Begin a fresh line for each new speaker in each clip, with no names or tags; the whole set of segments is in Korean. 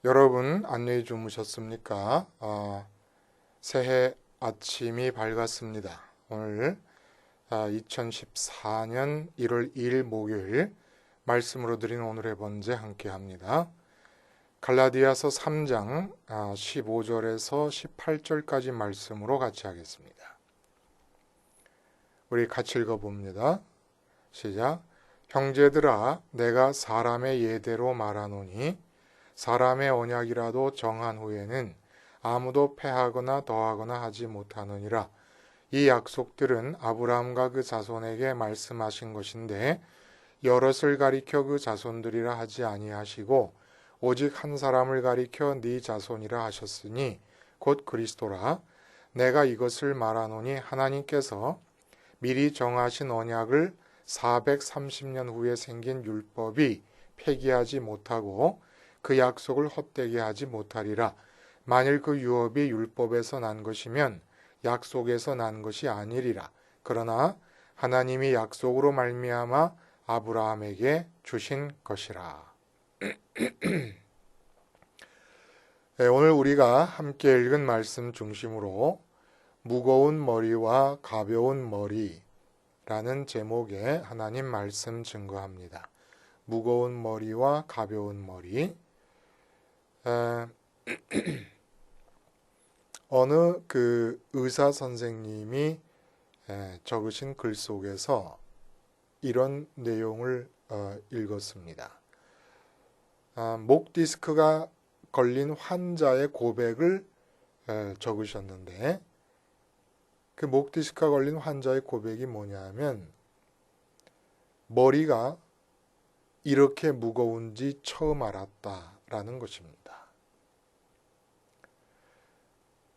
여러분 안녕히 주무셨습니까? 새해 아침이 밝았습니다. 오늘 2014년 1월 2일 목요일 말씀으로 드린 오늘의 번제 함께 합니다. 갈라디아서 3장 15절에서 18절까지 말씀으로 같이 하겠습니다. 우리 같이 읽어봅니다. 시작. 형제들아, 내가 사람의 예대로 말하노니 사람의 언약이라도 정한 후에는 아무도 패하거나 더하거나 하지 못하느니라. 이 약속들은 아브라함과 그 자손에게 말씀하신 것인데 여럿을 가리켜 그 자손들이라 하지 아니하시고 오직 한 사람을 가리켜 네 자손이라 하셨으니 곧 그리스도라. 내가 이것을 말하노니 하나님께서 미리 정하신 언약을 430년 후에 생긴 율법이 폐기하지 못하고 그 약속을 헛되게 하지 못하리라. 만일 그 유업이 율법에서 난 것이면 약속에서 난 것이 아니리라. 그러나 하나님이 약속으로 말미암아 아브라함에게 주신 것이라. 네, 오늘 우리가 함께 읽은 말씀 중심으로 무거운 머리와 가벼운 머리라는 제목의 하나님 말씀 증거합니다. 무거운 머리와 가벼운 머리. 어느 그 의사 선생님이 적으신 글 속에서 이런 내용을 읽었습니다. 목 디스크가 걸린 환자의 고백을 적으셨는데 그 목 디스크가 걸린 환자의 고백이 뭐냐면 머리가 이렇게 무거운지 처음 알았다라는 것입니다.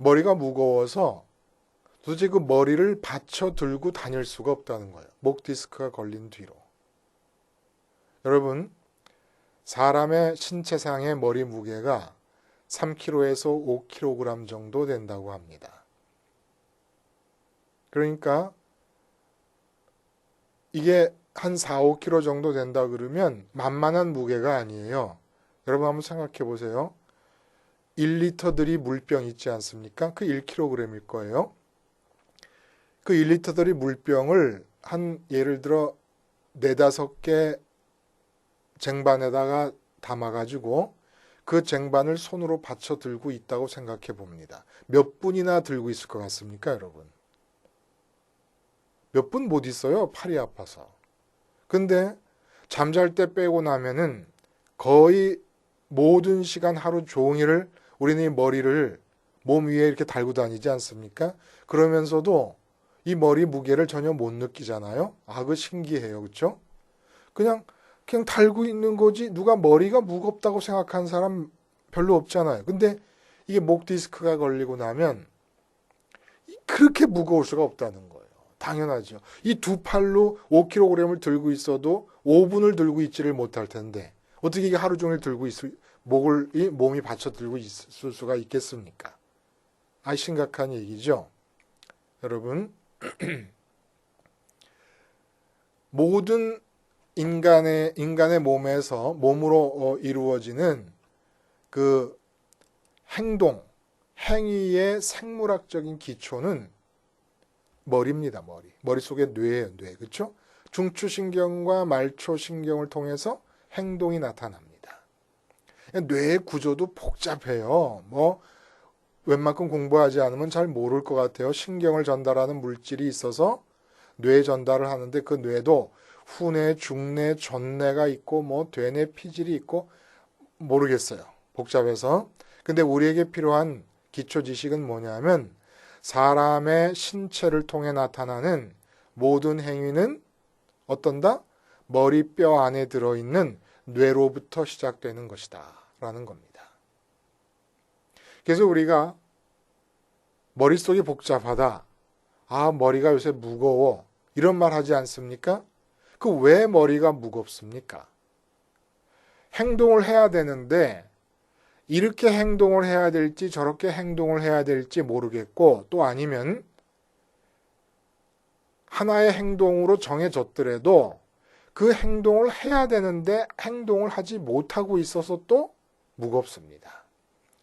머리가 무거워서 도대체 그 머리를 받쳐 들고 다닐 수가 없다는 거예요. 목 디스크가 걸린 뒤로. 여러분, 사람의 신체상의 머리 무게가 3kg에서 5kg 정도 된다고 합니다. 그러니까 이게 한 4, 5kg 정도 된다 그러면 만만한 무게가 아니에요. 여러분 한번 생각해 보세요. 1리터들이 물병 있지 않습니까? 그 1kg일 거예요. 그 1리터들이 물병을 한 예를 들어 4, 5개 쟁반에다가 담아가지고 그 쟁반을 손으로 받쳐 들고 있다고 생각해 봅니다. 몇 분이나 들고 있을 것 같습니까, 여러분? 몇 분 못 있어요, 팔이 아파서. 근데 잠잘 때 빼고 나면은 거의 모든 시간 하루 종일 우리는 이 머리를 몸 위에 이렇게 달고 다니지 않습니까? 그러면서도 이 머리 무게를 전혀 못 느끼잖아요. 그거 신기해요. 그렇죠? 그냥 달고 있는 거지 누가 머리가 무겁다고 생각하는 사람 별로 없잖아요. 근데 이게 목 디스크가 걸리고 나면 그렇게 무거울 수가 없다는 거예요. 당연하죠. 이 두 팔로 5kg을 들고 있어도 5분을 들고 있지를 못할 텐데 어떻게 이게 하루 종일 들고 몸이 받쳐 들고 있을 수가 있겠습니까? 심각한 얘기죠. 여러분, 모든 인간의 몸으로 이루어지는 그 행위의 생물학적인 기초는 머리입니다. 머릿속에 뇌예요, 뇌. 그렇죠? 중추신경과 말초신경을 통해서 행동이 나타납니다. 뇌의 구조도 복잡해요. 웬만큼 공부하지 않으면 잘 모를 것 같아요. 신경을 전달하는 물질이 있어서 뇌 전달을 하는데 그 뇌도 후뇌, 중뇌, 전뇌가 있고 되뇌, 피질이 있고 모르겠어요. 복잡해서. 근데 우리에게 필요한 기초 지식은 뭐냐면 사람의 신체를 통해 나타나는 모든 행위는 어떤다? 머리뼈 안에 들어있는 뇌로부터 시작되는 것이다 라는 겁니다. 그래서 우리가 머릿속이 복잡하다, 머리가 요새 무거워 이런 말 하지 않습니까? 그 왜 머리가 무겁습니까? 행동을 해야 되는데 이렇게 행동을 해야 될지 저렇게 행동을 해야 될지 모르겠고 또 아니면 하나의 행동으로 정해졌더라도 그 행동을 해야 되는데 행동을 하지 못하고 있어서 또 무겁습니다.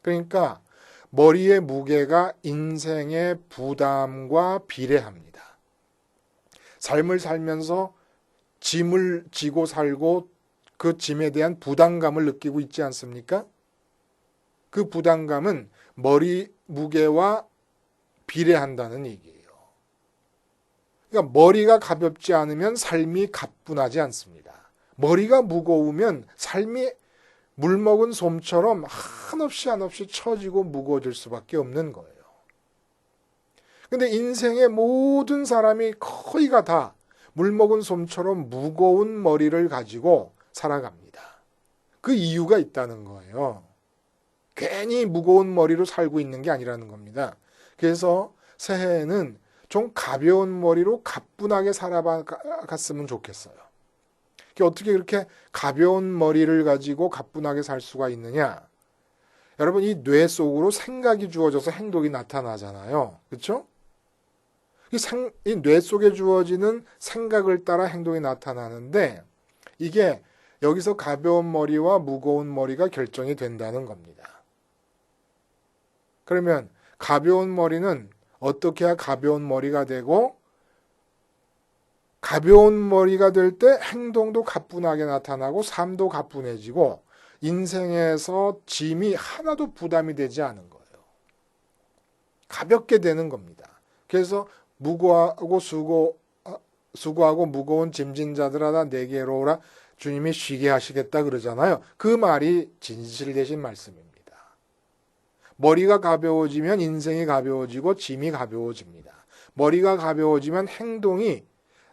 그러니까 머리의 무게가 인생의 부담과 비례합니다. 삶을 살면서 짐을 지고 살고 그 짐에 대한 부담감을 느끼고 있지 않습니까? 그 부담감은 머리 무게와 비례한다는 얘기예요. 그러니까 머리가 가볍지 않으면 삶이 가뿐하지 않습니다. 머리가 무거우면 삶이 물먹은 솜처럼 한없이 처지고 무거워질 수밖에 없는 거예요. 근데 인생의 모든 사람이 거의가 다 물먹은 솜처럼 무거운 머리를 가지고 살아갑니다. 그 이유가 있다는 거예요. 괜히 무거운 머리로 살고 있는 게 아니라는 겁니다. 그래서 새해에는 좀 가벼운 머리로 가뿐하게 살아갔으면 좋겠어요. 어떻게 그렇게 가벼운 머리를 가지고 가뿐하게 살 수가 있느냐? 여러분, 이 뇌 속으로 생각이 주어져서 행동이 나타나잖아요. 그렇죠? 이 뇌 속에 주어지는 생각을 따라 행동이 나타나는데 이게 여기서 가벼운 머리와 무거운 머리가 결정이 된다는 겁니다. 그러면 가벼운 머리는 어떻게 해야 가벼운 머리가 되고 가벼운 머리가 될 때 행동도 가뿐하게 나타나고 삶도 가뿐해지고 인생에서 짐이 하나도 부담이 되지 않은 거예요. 가볍게 되는 겁니다. 그래서 무거워하고 수고하고 무거운 짐진 자들아 다 내게로 오라 주님이 쉬게 하시겠다 그러잖아요. 그 말이 진실되신 말씀입니다. 머리가 가벼워지면 인생이 가벼워지고 짐이 가벼워집니다. 머리가 가벼워지면 행동이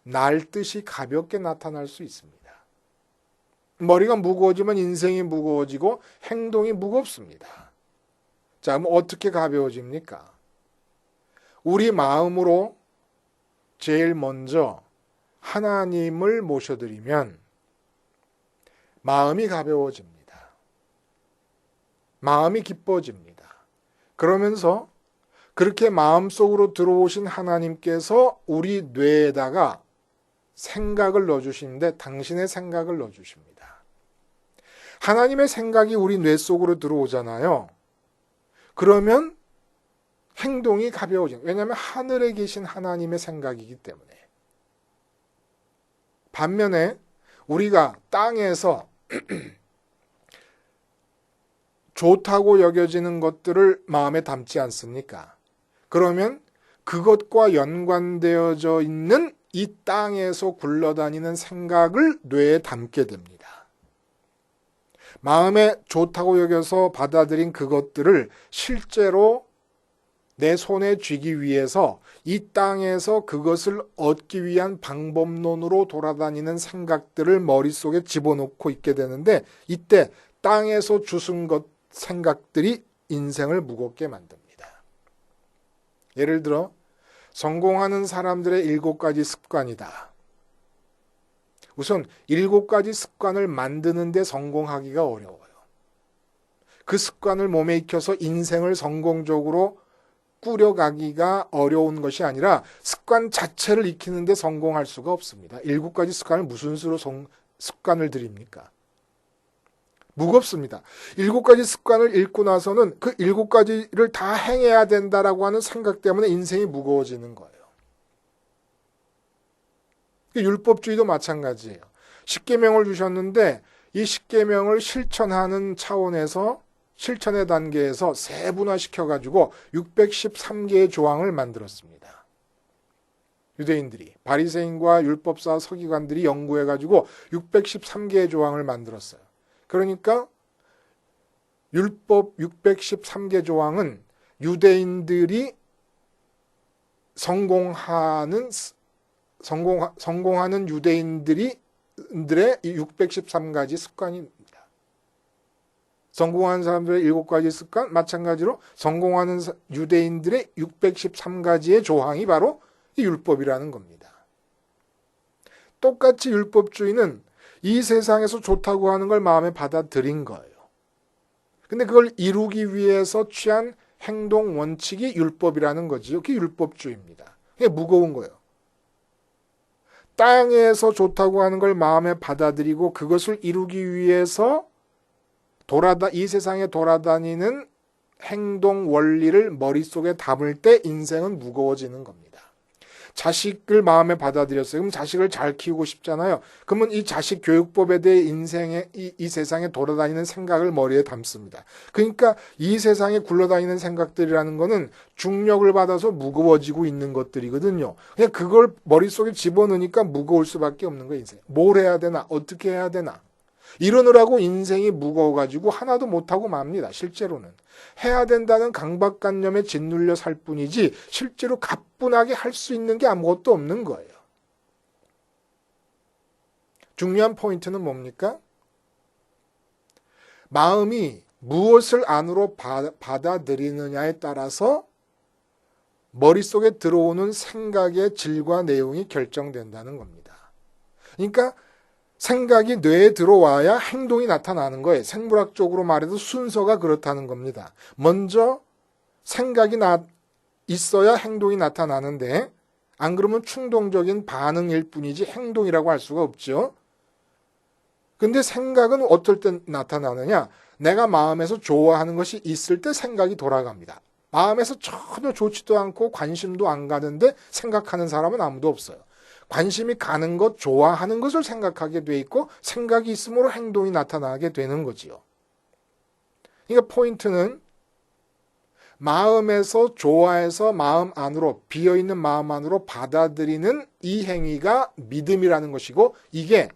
날듯이 가볍게 나타날 수 있습니다. 머리가 무거워지면 인생이 무거워지고 행동이 무겁습니다. 자, 그럼 어떻게 가벼워집니까? 우리 마음으로 제일 먼저 하나님을 모셔드리면 마음이 가벼워집니다. 마음이 기뻐집니다. 그러면서 그렇게 마음속으로 들어오신 하나님께서 우리 뇌에다가 생각을 넣어주시는데 당신의 생각을 넣어주십니다. 하나님의 생각이 우리 뇌 속으로 들어오잖아요. 그러면 행동이 가벼워져요. 왜냐하면 하늘에 계신 하나님의 생각이기 때문에. 반면에 우리가 땅에서 좋다고 여겨지는 것들을 마음에 담지 않습니까? 그러면 그것과 연관되어져 있는 이 땅에서 굴러다니는 생각을 뇌에 담게 됩니다. 마음에 좋다고 여겨서 받아들인 그것들을 실제로 내 손에 쥐기 위해서 이 땅에서 그것을 얻기 위한 방법론으로 돌아다니는 생각들을 머릿속에 집어넣고 있게 되는데 이때 땅에서 주순 것 생각들이 인생을 무겁게 만듭니다. 예를 들어 성공하는 사람들의 7가지 습관이다. 우선 7가지 습관을 만드는데 성공하기가 어려워요. 그 습관을 몸에 익혀서 인생을 성공적으로 꾸려가기가 어려운 것이 아니라 습관 자체를 익히는데 성공할 수가 없습니다. 7가지 습관을 무슨 수로 습관을 드립니까? 무겁습니다. 7가지 습관을 읽고 나서는 그 7가지를 다 행해야 된다라고 하는 생각 때문에 인생이 무거워지는 거예요. 율법주의도 마찬가지예요. 10계명을 주셨는데 이 10계명을 실천하는 차원에서 실천의 단계에서 세분화시켜가지고 613개의 조항을 만들었습니다. 유대인들이 바리새인과 율법사 서기관들이 연구해가지고 613개의 조항을 만들었어요. 그러니까 율법 613개 조항은 유대인들이 성공하는 유대인들의 613가지 습관입니다. 성공하는 사람들의 7가지 습관, 마찬가지로 성공하는 유대인들의 613가지의 조항이 바로 이 율법이라는 겁니다. 똑같이 율법주의는 이 세상에서 좋다고 하는 걸 마음에 받아들인 거예요. 근데 그걸 이루기 위해서 취한 행동 원칙이 율법이라는 거죠. 그게 율법주의입니다. 그게 무거운 거예요. 땅에서 좋다고 하는 걸 마음에 받아들이고 그것을 이루기 위해서 이 세상에 돌아다니는 행동 원리를 머릿속에 담을 때 인생은 무거워지는 겁니다. 자식을 마음에 받아들였어요. 그럼 자식을 잘 키우고 싶잖아요. 그러면 이 자식 교육법에 대해 이 세상에 돌아다니는 생각을 머리에 담습니다. 그러니까 이 세상에 굴러다니는 생각들이라는 거는 중력을 받아서 무거워지고 있는 것들이거든요. 그냥 그걸 머릿속에 집어넣으니까 무거울 수밖에 없는 거예요, 인생. 뭘 해야 되나? 어떻게 해야 되나? 이러느라고 인생이 무거워가지고 하나도 못하고 맙니다. 실제로는. 해야 된다는 강박관념에 짓눌려 살 뿐이지 실제로 가뿐하게 할 수 있는 게 아무것도 없는 거예요. 중요한 포인트는 뭡니까? 마음이 무엇을 안으로 받아들이느냐에 따라서 머릿속에 들어오는 생각의 질과 내용이 결정된다는 겁니다. 그러니까 생각이 뇌에 들어와야 행동이 나타나는 거예요. 생물학적으로 말해도 순서가 그렇다는 겁니다. 먼저 생각이 있어야 행동이 나타나는데 안 그러면 충동적인 반응일 뿐이지 행동이라고 할 수가 없죠. 근데 생각은 어떨 때 나타나느냐? 내가 마음에서 좋아하는 것이 있을 때 생각이 돌아갑니다. 마음에서 전혀 좋지도 않고 관심도 안 가는데 생각하는 사람은 아무도 없어요. 관심이 가는 것, 좋아하는 것을 생각하게 돼 있고 생각이 있으므로 행동이 나타나게 되는 거지요. 그러니까 포인트는 마음에서 좋아해서 마음 안으로, 비어있는 마음 안으로 받아들이는 이 행위가 믿음이라는 것이고 이게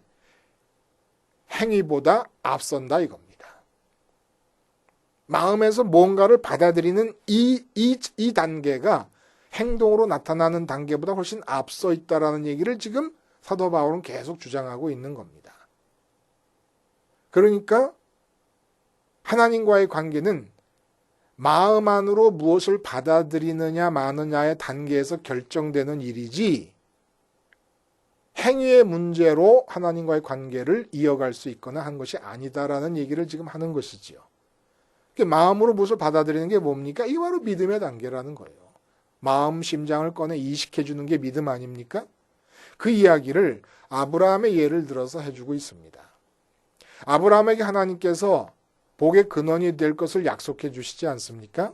행위보다 앞선다 이겁니다. 마음에서 뭔가를 받아들이는 이 단계가 행동으로 나타나는 단계보다 훨씬 앞서 있다라는 얘기를 지금 사도 바울은 계속 주장하고 있는 겁니다. 그러니까 하나님과의 관계는 마음 안으로 무엇을 받아들이느냐 마느냐의 단계에서 결정되는 일이지 행위의 문제로 하나님과의 관계를 이어갈 수 있거나 한 것이 아니다라는 얘기를 지금 하는 것이지요. 마음으로 무엇을 받아들이는 게 뭡니까? 이게 바로 믿음의 단계라는 거예요. 마음 심장을 꺼내 이식해 주는 게 믿음 아닙니까? 그 이야기를 아브라함의 예를 들어서 해주고 있습니다. 아브라함에게 하나님께서 복의 근원이 될 것을 약속해 주시지 않습니까?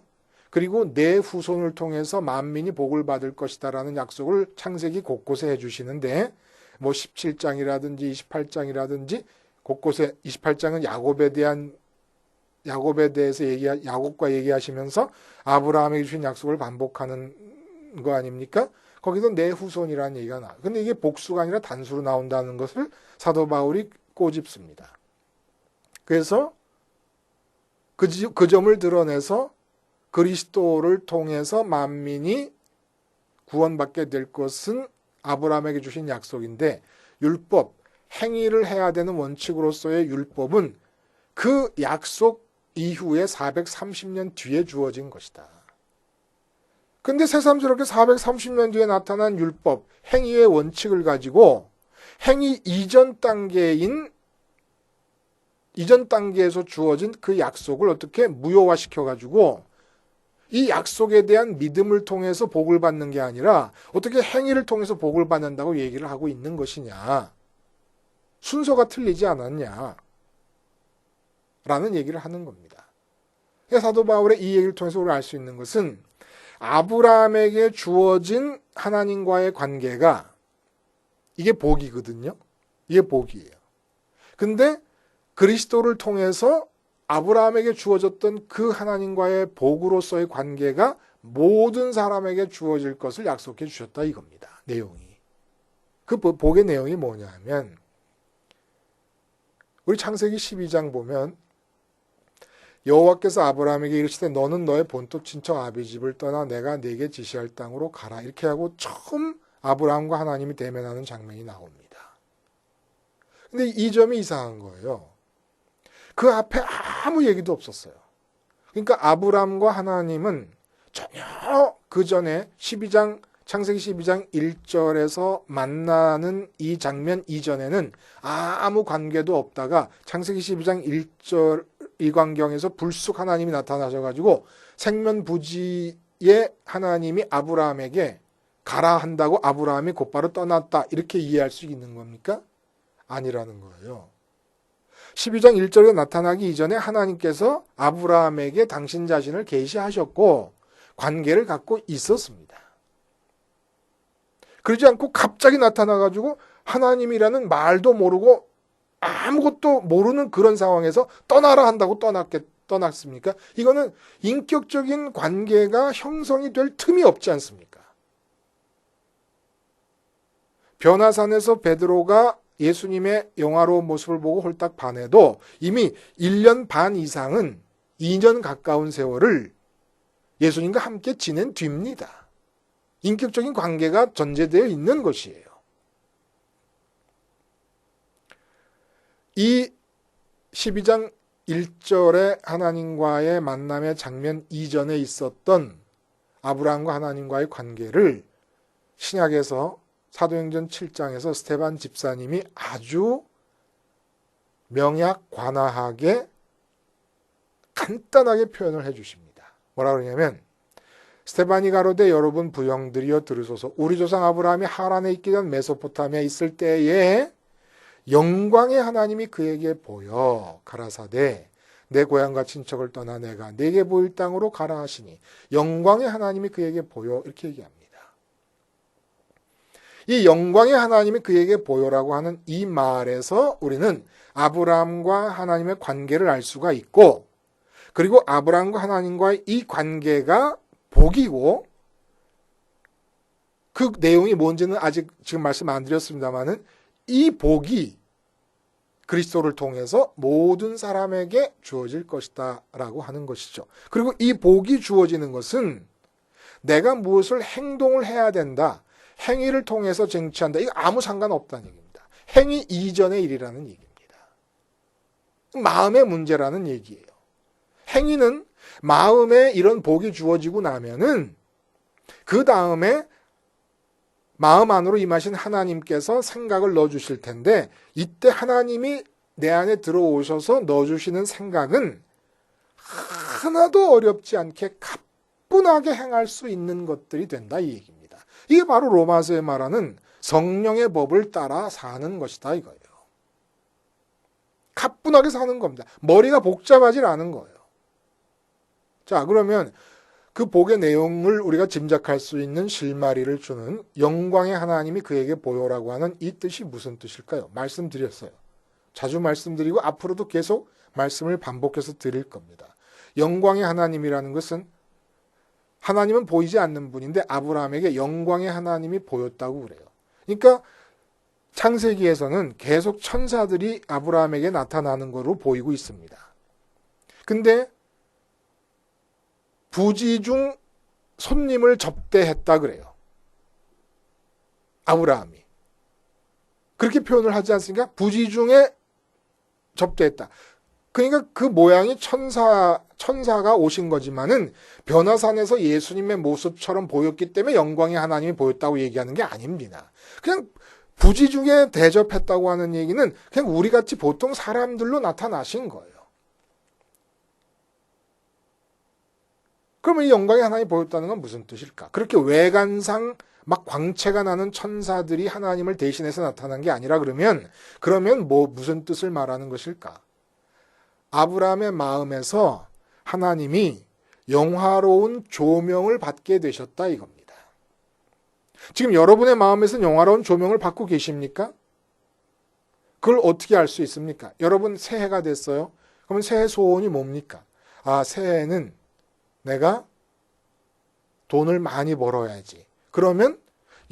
그리고 내 후손을 통해서 만민이 복을 받을 것이다라는 약속을 창세기 곳곳에 해주시는데 뭐 17장이라든지 28장이라든지 곳곳에 28장은 야곱에 대해서 야곱과 얘기하시면서 아브라함에게 주신 약속을 반복하는 거 아닙니까? 거기도 내 후손이라는 얘기가 나와요. 근데 이게 복수가 아니라 단수로 나온다는 것을 사도 바울이 꼬집습니다. 그래서 그 점을 드러내서 그리스도를 통해서 만민이 구원받게 될 것은 아브라함에게 주신 약속인데 율법, 행위를 해야 되는 원칙으로서의 율법은 그 약속 이후에 430년 뒤에 주어진 것이다. 근데 새삼스럽게 430년 뒤에 나타난 율법, 행위의 원칙을 가지고 행위 이전 단계에서 주어진 그 약속을 어떻게 무효화시켜가지고 이 약속에 대한 믿음을 통해서 복을 받는 게 아니라 어떻게 행위를 통해서 복을 받는다고 얘기를 하고 있는 것이냐. 순서가 틀리지 않았냐. 라는 얘기를 하는 겁니다. 사도 바울의 이 얘기를 통해서 우리가 알 수 있는 것은 아브라함에게 주어진 하나님과의 관계가 이게 복이거든요. 이게 복이에요. 근데 그리스도를 통해서 아브라함에게 주어졌던 그 하나님과의 복으로서의 관계가 모든 사람에게 주어질 것을 약속해 주셨다 이겁니다. 내용이. 그 복의 내용이 뭐냐 하면 우리 창세기 12장 보면 여호와께서 아브라함에게 이르시되 너는 너의 본토 친척 아비 집을 떠나 내가 네게 지시할 땅으로 가라. 이렇게 하고 처음 아브라함과 하나님이 대면하는 장면이 나옵니다. 근데 이 점이 이상한 거예요. 그 앞에 아무 얘기도 없었어요. 그러니까 아브라함과 하나님은 전혀 그 전에 창세기 12장 1절에서 만나는 이 장면 이전에는 아무 관계도 없다가 창세기 12장 1절 일광경에서 불쑥 하나님이 나타나셔가지고 생면부지에 하나님이 아브라함에게 가라 한다고 아브라함이 곧바로 떠났다 이렇게 이해할 수 있는 겁니까? 아니라는 거예요. 12장 1절에 나타나기 이전에 하나님께서 아브라함에게 당신 자신을 계시하셨고 관계를 갖고 있었습니다. 그러지 않고 갑자기 나타나가지고 하나님이라는 말도 모르고 아무것도 모르는 그런 상황에서 떠나라 한다고 떠났습니까? 이거는 인격적인 관계가 형성이 될 틈이 없지 않습니까? 변화산에서 베드로가 예수님의 영화로운 모습을 보고 홀딱 반해도 이미 1년 반 이상은 2년 가까운 세월을 예수님과 함께 지낸 뒤입니다. 인격적인 관계가 전제되어 있는 것이에요. 이 12장 1절에 하나님과의 만남의 장면 이전에 있었던 아브라함과 하나님과의 관계를 신약에서 사도행전 7장에서 스데반 집사님이 아주 명약관화하게 간단하게 표현을 해 주십니다. 뭐라 그러냐면 스데반이 가로되 여러분 부형들이여 들으소서 우리 조상 아브라함이 하란에 있기 전 메소포타미아에 있을 때에 영광의 하나님이 그에게 보여 가라사대 내 고향과 친척을 떠나 내가 내게 보일 땅으로 가라 하시니 영광의 하나님이 그에게 보여 이렇게 얘기합니다. 이 영광의 하나님이 그에게 보여라고 하는 이 말에서 우리는 아브라함과 하나님의 관계를 알 수가 있고 그리고 아브라함과 하나님과의 이 관계가 복이고 그 내용이 뭔지는 아직 지금 말씀 안 드렸습니다만은 이 복이 그리스도를 통해서 모든 사람에게 주어질 것이다 라고 하는 것이죠. 그리고 이 복이 주어지는 것은 내가 무엇을 행동을 해야 된다. 행위를 통해서 쟁취한다. 이거 아무 상관없다는 얘기입니다. 행위 이전의 일이라는 얘기입니다. 마음의 문제라는 얘기예요. 행위는 마음에 이런 복이 주어지고 나면은 그 다음에 마음 안으로 임하신 하나님께서 생각을 넣어주실 텐데 이때 하나님이 내 안에 들어오셔서 넣어주시는 생각은 하나도 어렵지 않게 가뿐하게 행할 수 있는 것들이 된다 이 얘기입니다. 이게 바로 로마서에 말하는 성령의 법을 따라 사는 것이다 이거예요. 가뿐하게 사는 겁니다. 머리가 복잡하지 않은 거예요. 자, 그러면 그 복의 내용을 우리가 짐작할 수 있는 실마리를 주는 영광의 하나님이 그에게 보여라고 하는 이 뜻이 무슨 뜻일까요? 말씀드렸어요. 자주 말씀드리고 앞으로도 계속 말씀을 반복해서 드릴 겁니다. 영광의 하나님이라는 것은 하나님은 보이지 않는 분인데 아브라함에게 영광의 하나님이 보였다고 그래요. 그러니까 창세기에서는 계속 천사들이 아브라함에게 나타나는 것으로 보이고 있습니다. 근데 부지 중 손님을 접대했다 그래요. 아브라함이. 그렇게 표현을 하지 않습니까? 부지 중에 접대했다. 그러니까 그 모양이 천사가 오신 거지만은 변화산에서 예수님의 모습처럼 보였기 때문에 영광의 하나님이 보였다고 얘기하는 게 아닙니다. 그냥 부지 중에 대접했다고 하는 얘기는 그냥 우리같이 보통 사람들로 나타나신 거예요. 그러면 이 영광의 하나님이 보였다는 건 무슨 뜻일까? 그렇게 외관상 막 광채가 나는 천사들이 하나님을 대신해서 나타난 게 아니라 그러면 무슨 뜻을 말하는 것일까? 아브라함의 마음에서 하나님이 영화로운 조명을 받게 되셨다 이겁니다. 지금 여러분의 마음에서는 영화로운 조명을 받고 계십니까? 그걸 어떻게 알 수 있습니까? 여러분 새해가 됐어요. 그러면 새해 소원이 뭡니까? 아, 새해에는 내가 돈을 많이 벌어야지. 그러면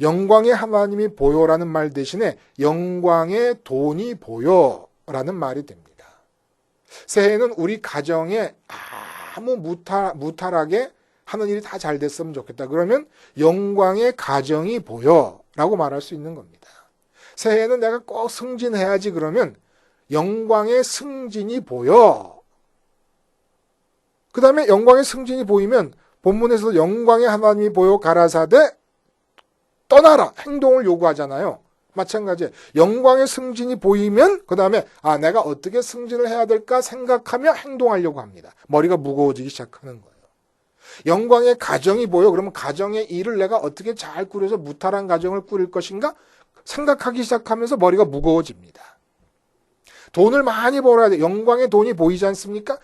영광의 하나님이 보여라는 말 대신에 영광의 돈이 보여라는 말이 됩니다. 새해는 우리 가정에 아무 무탈하게 하는 일이 다 잘 됐으면 좋겠다. 그러면 영광의 가정이 보여라고 말할 수 있는 겁니다. 새해는 내가 꼭 승진해야지 그러면 영광의 승진이 보여. 그 다음에 영광의 승진이 보이면 본문에서 영광의 하나님이 보여 가라사대 떠나라 행동을 요구하잖아요. 마찬가지예요. 영광의 승진이 보이면 그 다음에 내가 어떻게 승진을 해야 될까 생각하며 행동하려고 합니다. 머리가 무거워지기 시작하는 거예요. 영광의 가정이 보여. 그러면 가정의 일을 내가 어떻게 잘 꾸려서 무탈한 가정을 꾸릴 것인가 생각하기 시작하면서 머리가 무거워집니다. 돈을 많이 벌어야 돼. 영광의 돈이 보이지 않습니까?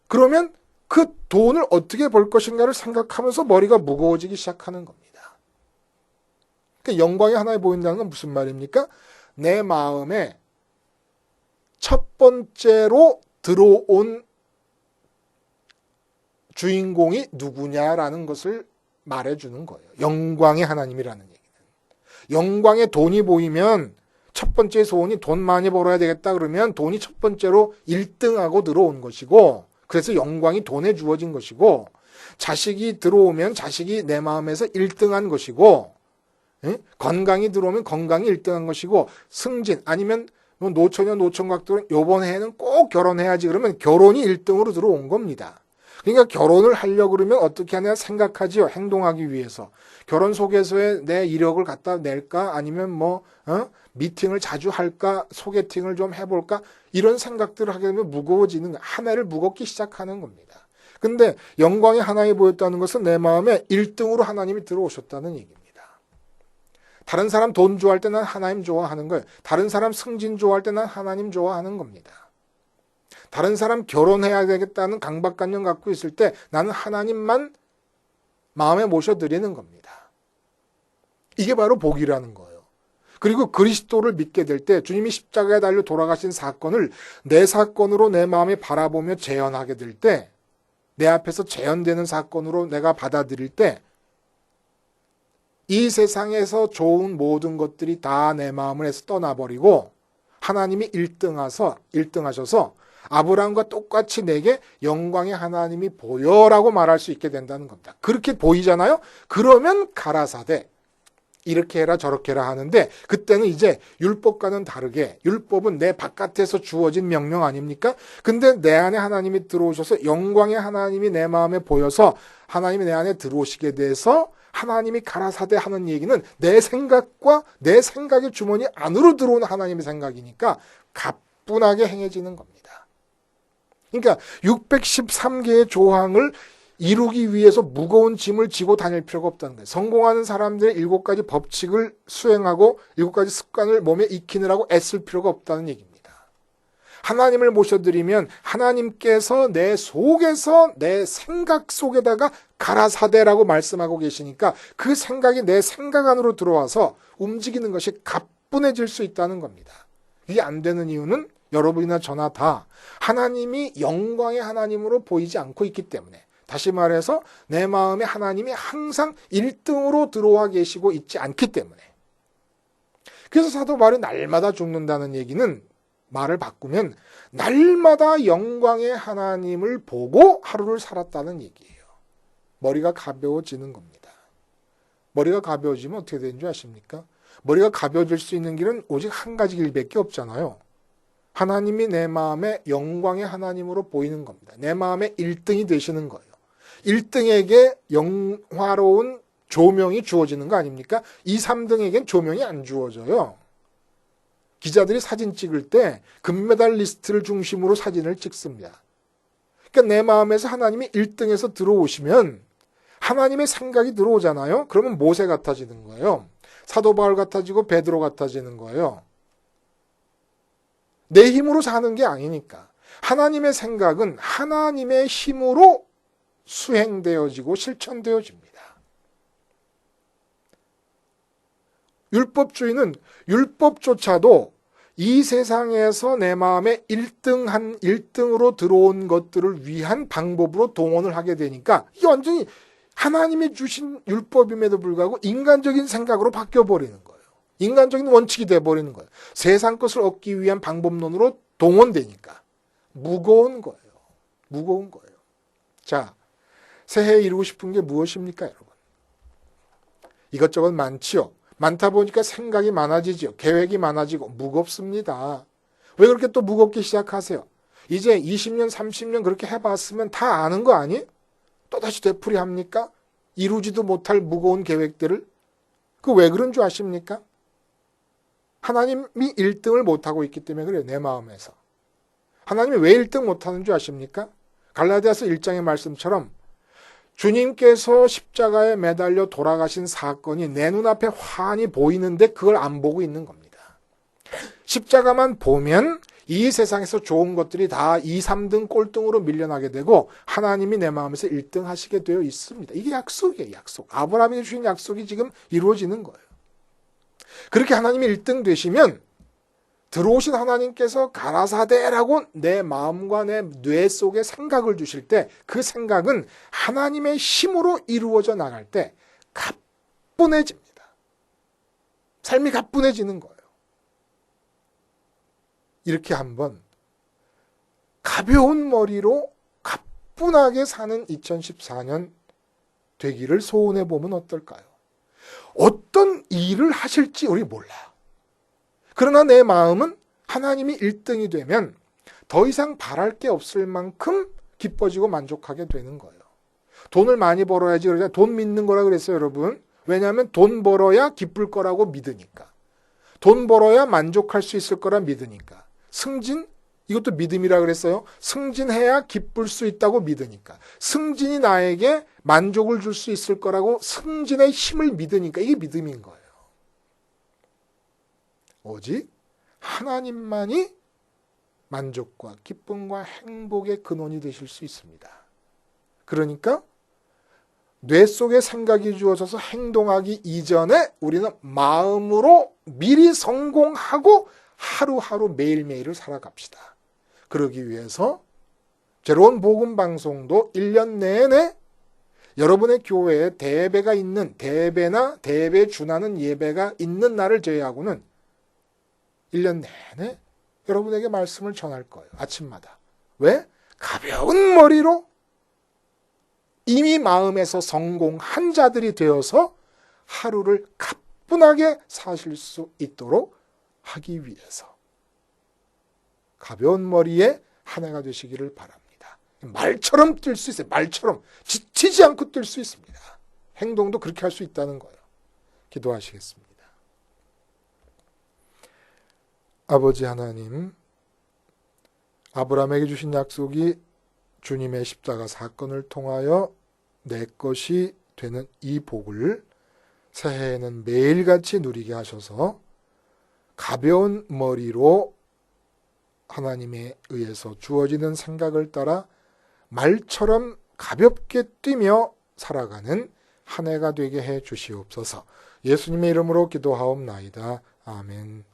그러면 그 돈을 어떻게 벌 것인가를 생각하면서 머리가 무거워지기 시작하는 겁니다. 그러니까 영광의 하나에 보인다는 건 무슨 말입니까? 내 마음에 첫 번째로 들어온 주인공이 누구냐라는 것을 말해주는 거예요. 영광의 하나님이라는 얘기는. 영광의 돈이 보이면 첫 번째 소원이 돈 많이 벌어야 되겠다 그러면 돈이 첫 번째로 1등하고 들어온 것이고, 그래서 영광이 돈에 주어진 것이고, 자식이 들어오면 자식이 내 마음에서 1등한 것이고, 건강이 들어오면 건강이 1등한 것이고, 승진 아니면 노처녀 노총각들은 이번 해에는 꼭 결혼해야지 그러면 결혼이 1등으로 들어온 겁니다. 그러니까 결혼을 하려고 그러면 어떻게 하냐 생각하지요. 행동하기 위해서. 결혼 속에서의 내 이력을 갖다 낼까? 아니면 미팅을 자주 할까? 소개팅을 좀 해볼까? 이런 생각들을 하게 되면 무거워지는, 한 해를 무겁게 시작하는 겁니다. 근데 영광의 하나에 보였다는 것은 내 마음에 1등으로 하나님이 들어오셨다는 얘기입니다. 다른 사람 돈 좋아할 때 난 하나님 좋아하는 거예요. 다른 사람 승진 좋아할 때 난 하나님 좋아하는 겁니다. 다른 사람 결혼해야 되겠다는 강박관념 갖고 있을 때 나는 하나님만 마음에 모셔드리는 겁니다. 이게 바로 복이라는 거예요. 그리고 그리스도를 믿게 될 때 주님이 십자가에 달려 돌아가신 사건을 내 사건으로 내 마음에 바라보며 재현하게 될 때, 내 앞에서 재현되는 사건으로 내가 받아들일 때, 이 세상에서 좋은 모든 것들이 다 내 마음에서 떠나버리고 하나님이 1등하셔서 아브라함과 똑같이 내게 영광의 하나님이 보여라고 말할 수 있게 된다는 겁니다. 그렇게 보이잖아요? 그러면 가라사대 이렇게 해라 저렇게 해라 하는데, 그때는 이제 율법과는 다르게, 율법은 내 바깥에서 주어진 명령 아닙니까? 근데 내 안에 하나님이 들어오셔서 영광의 하나님이 내 마음에 보여서 하나님이 내 안에 들어오시게 돼서 하나님이 가라사대 하는 얘기는 내 생각과 내 생각의 주머니 안으로 들어오는 하나님의 생각이니까 가뿐하게 행해지는 겁니다. 그러니까 613개의 조항을 이루기 위해서 무거운 짐을 지고 다닐 필요가 없다는 거예요. 성공하는 사람들의 7가지 법칙을 수행하고 7가지 습관을 몸에 익히느라고 애쓸 필요가 없다는 얘기입니다. 하나님을 모셔드리면 하나님께서 내 속에서 내 생각 속에다가 가라사대라고 말씀하고 계시니까 그 생각이 내 생각 안으로 들어와서 움직이는 것이 가뿐해질 수 있다는 겁니다. 이게 안 되는 이유는 여러분이나 저나 다 하나님이 영광의 하나님으로 보이지 않고 있기 때문에, 다시 말해서 내 마음에 하나님이 항상 1등으로 들어와 계시고 있지 않기 때문에. 그래서 사도 바울이 날마다 죽는다는 얘기는, 말을 바꾸면 날마다 영광의 하나님을 보고 하루를 살았다는 얘기예요. 머리가 가벼워지는 겁니다. 머리가 가벼워지면 어떻게 되는 줄 아십니까? 머리가 가벼워질 수 있는 길은 오직 한 가지 길밖에 없잖아요. 하나님이 내 마음에 영광의 하나님으로 보이는 겁니다. 내 마음에 1등이 되시는 거예요. 1등에게 영화로운 조명이 주어지는 거 아닙니까? 2, 3등에겐 조명이 안 주어져요. 기자들이 사진 찍을 때 금메달리스트를 중심으로 사진을 찍습니다. 그러니까 내 마음에서 하나님이 1등에서 들어오시면 하나님의 생각이 들어오잖아요. 그러면 모세 같아지는 거예요. 사도 바울 같아지고 베드로 같아지는 거예요. 내 힘으로 사는 게 아니니까. 하나님의 생각은 하나님의 힘으로 수행되어지고 실천되어집니다. 율법주의는 율법조차도 이 세상에서 내 마음에 1등으로 들어온 것들을 위한 방법으로 동원을 하게 되니까 이게 완전히 하나님이 주신 율법임에도 불구하고 인간적인 생각으로 바뀌어버리는 거예요. 인간적인 원칙이 돼버리는 거예요. 세상 것을 얻기 위한 방법론으로 동원되니까 무거운 거예요. 무거운 거예요. 자, 새해에 이루고 싶은 게 무엇입니까, 여러분? 이것저것 많지요. 많다 보니까 생각이 많아지죠. 계획이 많아지고 무겁습니다. 왜 그렇게 또 무겁게 시작하세요? 이제 20년, 30년 그렇게 해봤으면 다 아는 거 아니에요? 또다시 되풀이합니까? 이루지도 못할 무거운 계획들을? 그 왜 그런 줄 아십니까? 하나님이 1등을 못하고 있기 때문에 그래요. 내 마음에서. 하나님이 왜 1등 못하는 줄 아십니까? 갈라디아서 1장의 말씀처럼 주님께서 십자가에 매달려 돌아가신 사건이 내 눈앞에 환히 보이는데 그걸 안 보고 있는 겁니다. 십자가만 보면 이 세상에서 좋은 것들이 다 2, 3등 꼴등으로 밀려나게 되고 하나님이 내 마음에서 1등 하시게 되어 있습니다. 이게 약속이에요. 약속. 아브라함이 주신 약속이 지금 이루어지는 거예요. 그렇게 하나님이 1등 되시면 들어오신 하나님께서 가라사대라고 내 마음과 내 뇌 속에 생각을 주실 때 그 생각은 하나님의 힘으로 이루어져 나갈 때 가뿐해집니다. 삶이 가뿐해지는 거예요. 이렇게 한번 가벼운 머리로 가뿐하게 사는 2014년 되기를 소원해 보면 어떨까요? 어떤 일을 하실지 우리 몰라요. 그러나 내 마음은 하나님이 1등이 되면 더 이상 바랄 게 없을 만큼 기뻐지고 만족하게 되는 거예요. 돈을 많이 벌어야지. 그러자 돈 믿는 거라 그랬어요, 여러분. 왜냐하면 돈 벌어야 기쁠 거라고 믿으니까. 돈 벌어야 만족할 수 있을 거라 믿으니까. 승진? 이것도 믿음이라 그랬어요. 승진해야 기쁠 수 있다고 믿으니까. 승진이 나에게 만족을 줄 수 있을 거라고 승진의 힘을 믿으니까. 이게 믿음인 거예요. 오직 하나님만이 만족과 기쁨과 행복의 근원이 되실 수 있습니다. 그러니까 뇌 속에 생각이 주어져서 행동하기 이전에 우리는 마음으로 미리 성공하고 하루하루 매일매일을 살아갑시다. 그러기 위해서 제로원 복음 방송도 1년 내내 여러분의 교회에 대배가 있는 대배나 대배에 준하는 예배가 있는 날을 제외하고는 1년 내내 여러분에게 말씀을 전할 거예요. 아침마다. 왜? 가벼운 머리로 이미 마음에서 성공한 자들이 되어서 하루를 가뿐하게 사실 수 있도록 하기 위해서 가벼운 머리에 한 해가 되시기를 바랍니다. 말처럼 뛸 수 있어요. 말처럼 지치지 않고 뛸 수 있습니다. 행동도 그렇게 할 수 있다는 거예요. 기도하시겠습니다. 아버지 하나님, 아브라함에게 주신 약속이 주님의 십자가 사건을 통하여 내 것이 되는 이 복을 새해에는 매일같이 누리게 하셔서 가벼운 머리로 하나님에 의해서 주어지는 생각을 따라 말처럼 가볍게 뛰며 살아가는 한 해가 되게 해 주시옵소서. 예수님의 이름으로 기도하옵나이다. 아멘.